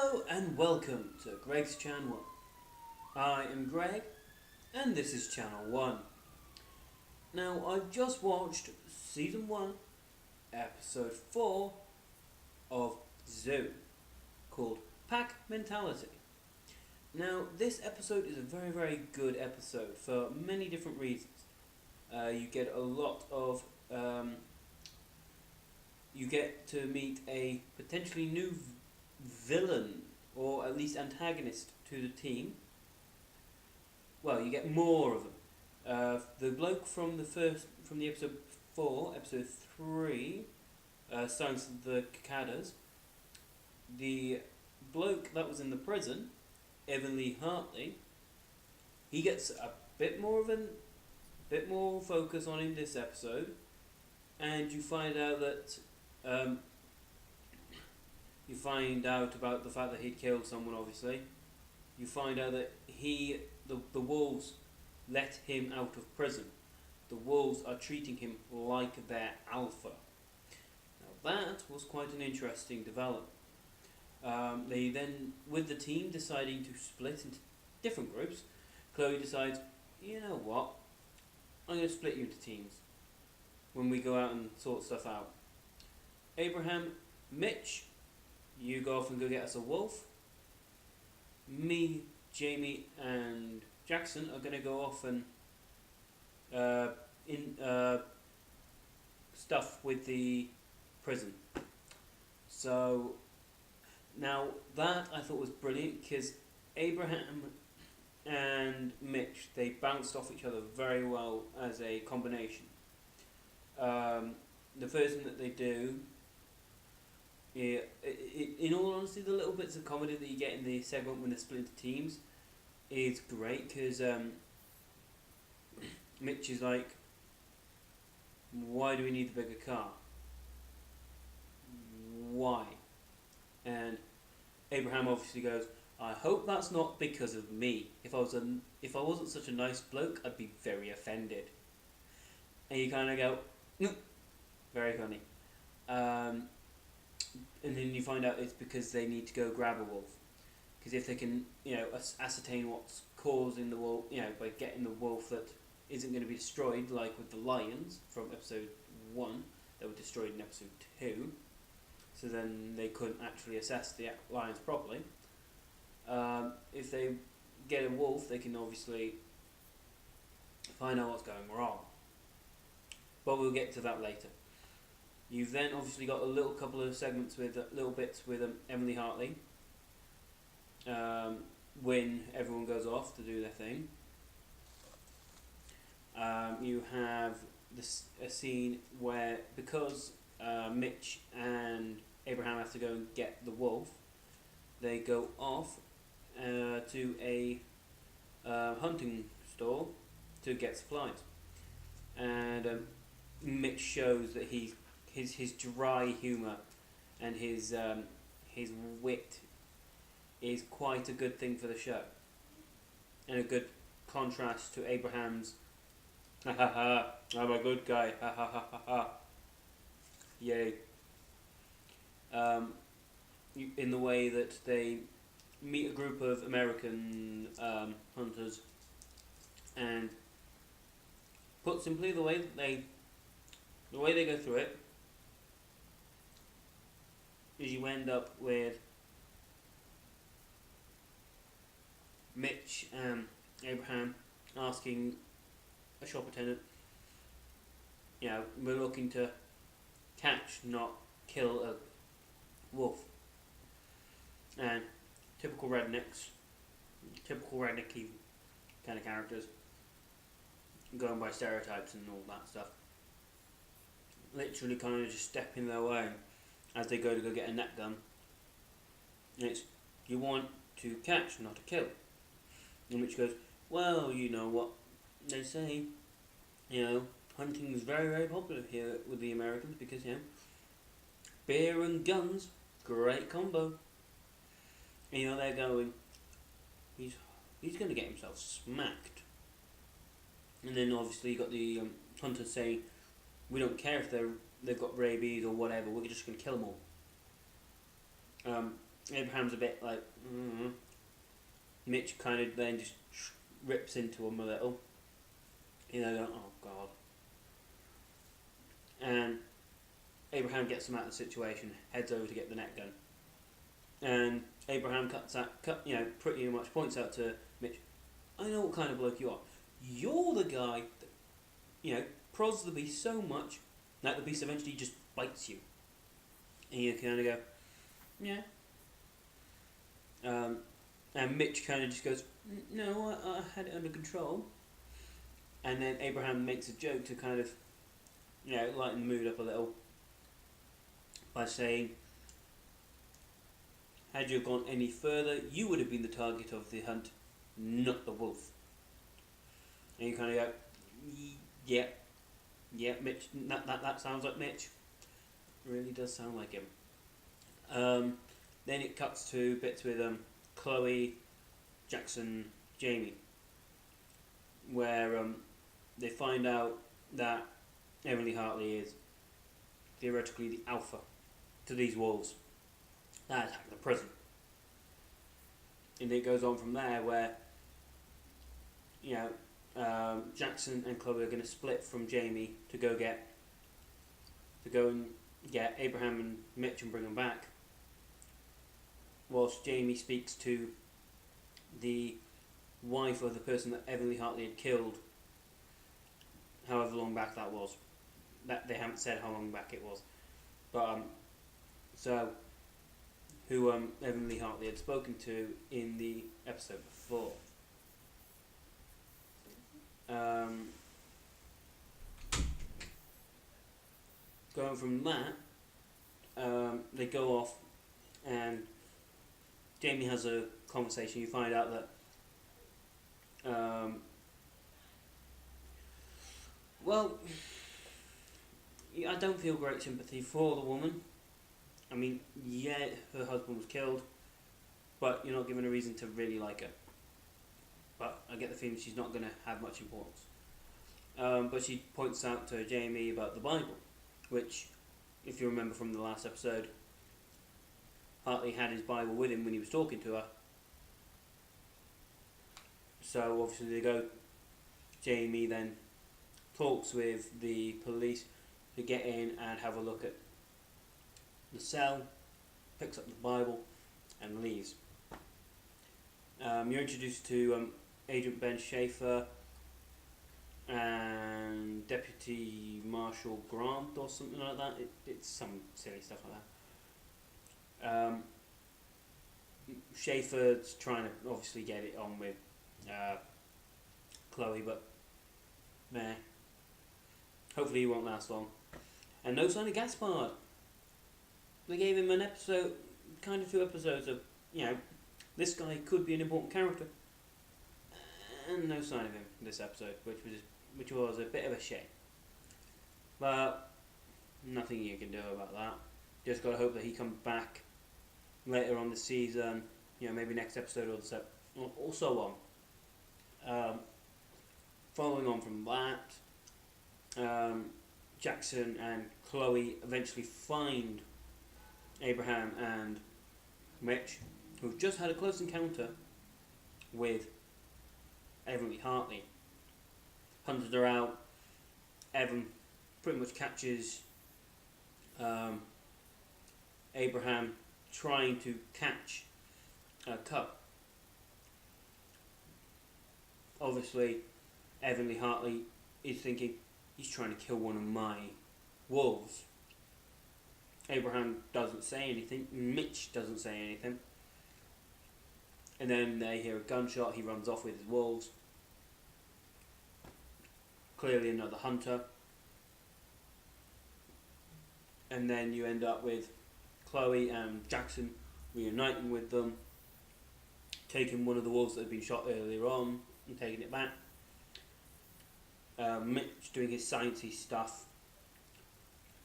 Hello and welcome to Greg's Channel. I am Greg and this is Channel 1. Now I've just watched Season 1, Episode 4 of Zoo, called Pack Mentality. Now this episode is a very good episode for many different reasons. You get a lot of... you get to meet a potentially new villain, or at least antagonist to the team. Well, you get more of them. The bloke from the episode 4, episode 3, Science of the Cicadas. The bloke that was in the prison, Evan Lee Hartley, he gets a bit more focus on him this episode, and you find out that you find out about the fact that he'd killed someone. Obviously, you find out that the wolves let him out of prison. The wolves are treating him like their alpha. Now that was quite an interesting development. They then, with the team deciding to split into different groups, Chloe decides, you know what, I'm going to split you into teams when we go out and sort stuff out. Abraham, Mitch, you go off and go get us a wolf. Me, Jamie and Jackson are going to go off and stuff with the prison. So now that I thought was brilliant, because Abraham and Mitch, they bounced off each other very well as a combination. The first thing that they do, in all honesty, the little bits of comedy that you get in the segment when they're split into teams is great, because Mitch is like, why do we need the bigger car? Why? And Abraham obviously goes, I hope that's not because of me. If I wasn't such a nice bloke, I'd be very offended. And you kind of go, very funny. And then you find out it's because they need to go grab a wolf. Because if they can, ascertain what's causing the wolf, by getting the wolf that isn't going to be destroyed, like with the lions from episode 1, that were destroyed in episode 2. So then they couldn't actually assess the lions properly. If they get a wolf, they can obviously find out what's going wrong. But we'll get to that later. You've then obviously got a couple of segments with little bits with Emily Hartley. When everyone goes off to do their thing. You have a scene where, because Mitch and Abraham have to go and get the wolf, they go off to a hunting store to get supplies. And Mitch shows that his dry humour and his wit is quite a good thing for the show, and a good contrast to Abraham's ha ha ha, I'm a good guy, ha ha ha ha ha, yay. In the way that they meet a group of American hunters, and put simply, the way they go through it is you end up with Mitch and Abraham asking a shop attendant, we're looking to catch, not kill a wolf. And typical rednecky kind of characters, going by stereotypes and all that stuff, literally kind of just step in their way as they go get a net gun. And it's, you want to catch, not to kill. And Mitch goes, well, you know what they say, hunting is very popular here with the Americans, because, beer and guns, great combo. And, they're going, he's going to get himself smacked. And then obviously you got the hunters saying, we don't care if they've got rabies or whatever, we're just going to kill them all. Abraham's a bit like, Mitch kind of then just rips into him a little. Going, oh God. And Abraham gets him out of the situation, heads over to get the net gun. And Abraham pretty much points out to Mitch, I know what kind of bloke you are. You're the guy that, prods the beast so much that the beast eventually just bites you. And you kind of go, yeah. And Mitch kind of just goes, no, I had it under control. And then Abraham makes a joke to kind of, lighten the mood up a little by saying, had you gone any further, you would have been the target of the hunt, not the wolf. And you kind of go, yeah, Mitch, that sounds like Mitch. Really does sound like him. Then it cuts to bits with Chloe, Jackson, Jamie, where they find out that Emily Hartley is theoretically the alpha to these wolves that attack the prison. And it goes on from there where, Jackson and Chloe are going to split from Jamie to go and get Abraham and Mitch and bring them back, whilst Jamie speaks to the wife of the person that Emily Hartley had killed, however long back that was. That they haven't said how long back it was, but who Emily Hartley had spoken to in the episode before. Going from that, they go off, and Jamie has a conversation. You find out that, I don't feel great sympathy for the woman. I mean, yeah, her husband was killed, but you're not given a reason to really like her. But I get the feeling she's not going to have much importance. But she points out to Jamie about the Bible, which, if you remember from the last episode, Hartley had his Bible with him when he was talking to her. So obviously Jamie then talks with the police to get in and have a look at the cell, picks up the Bible, and leaves. You're introduced to Agent Ben Schaefer and Deputy Marshal Grant or something like that. It's some silly stuff like that. Schaefer's trying to obviously get it on with Chloe, but nah. Hopefully he won't last long. And no sign of Gaspard. They gave him an episode, kind of 2 episodes of, this guy could be an important character. And no sign of him this episode, which was a bit of a shame. But nothing you can do about that. Just gotta hope that he comes back later on the season, maybe next episode or so on. Following on from that, Jackson and Chloe eventually find Abraham and Mitch, who've just had a close encounter with Emily Hartley. Hunted her out. Evan pretty much catches Abraham trying to catch a cub. Obviously, Emily Hartley is thinking, he's trying to kill one of my wolves. Abraham doesn't say anything. Mitch doesn't say anything. And then they hear a gunshot. He runs off with his wolves. Clearly another hunter. And then you end up with Chloe and Jackson reuniting with them, taking one of the wolves that had been shot earlier on and taking it back. Mitch doing his sciencey stuff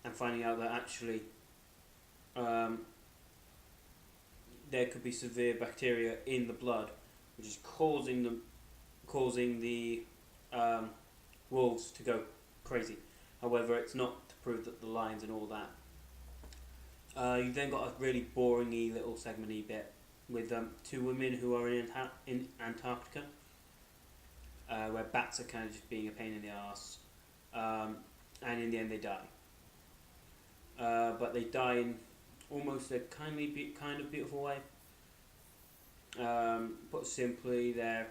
and finding out that actually there could be severe bacteria in the blood, which is causing the wolves to go crazy. However, it's not to prove that the lions and all that. You've then got a really boringy little segmenty bit with two women who are in Antarctica, where bats are kind of just being a pain in the ass, and in the end they die. But they die in almost a kind of beautiful way. Put simply, they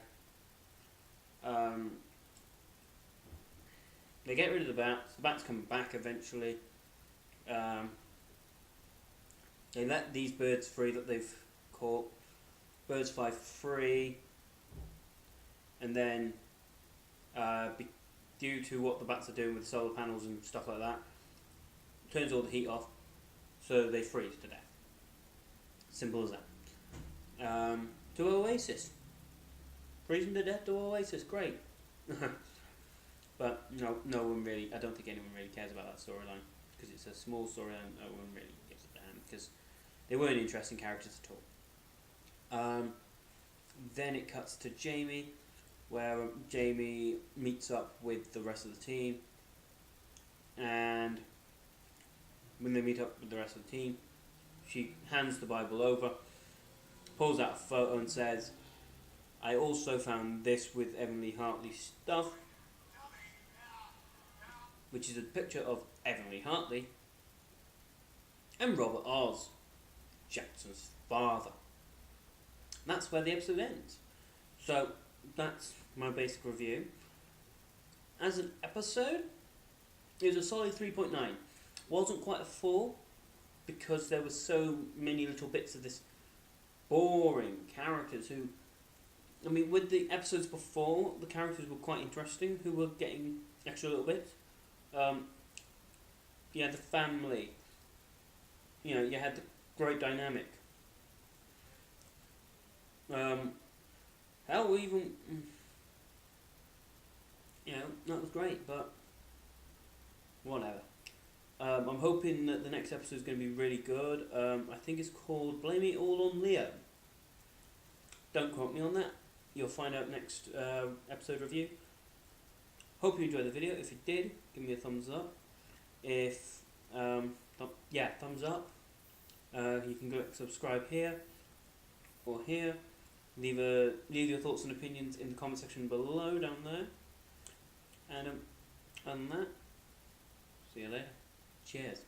get rid of the bats. The bats come back eventually. They let these birds free that they've caught. Birds fly free, and then due to what the bats are doing with solar panels and stuff like that, turns all the heat off, so they freeze to death. Simple as that. To Oasis. Freezing to death to Oasis, great. But no one really, I don't think anyone really cares about that storyline, because it's a small storyline. No one really gives a damn, because they weren't interesting characters at all. Then it cuts to Jamie, where Jamie meets up with the rest of the team, and when they meet up with the rest of the team, she hands the Bible over, pulls out a photo and says, "I also found this with Emily Hartley's stuff," which is a picture of Emily Hartley and Robert Oz, Jackson's father. And that's where the episode ends. So that's my basic review. As an episode, it was a solid 3.9. Wasn't quite a 4 because there were so many little bits of this boring characters who, I mean, with the episodes before, the characters were quite interesting, who were getting extra little bits. You had the family, you had the great dynamic. Hell, even, that was great, but whatever. I'm hoping that the next episode is going to be really good. I think it's called Blame It All on Leo. Don't quote me on that. You'll find out next episode review. Hope you enjoyed the video. If you did, give me a thumbs up. If thumbs up. You can click subscribe here or here. Leave your thoughts and opinions in the comment section below down there. And other than that, see you later. Cheers.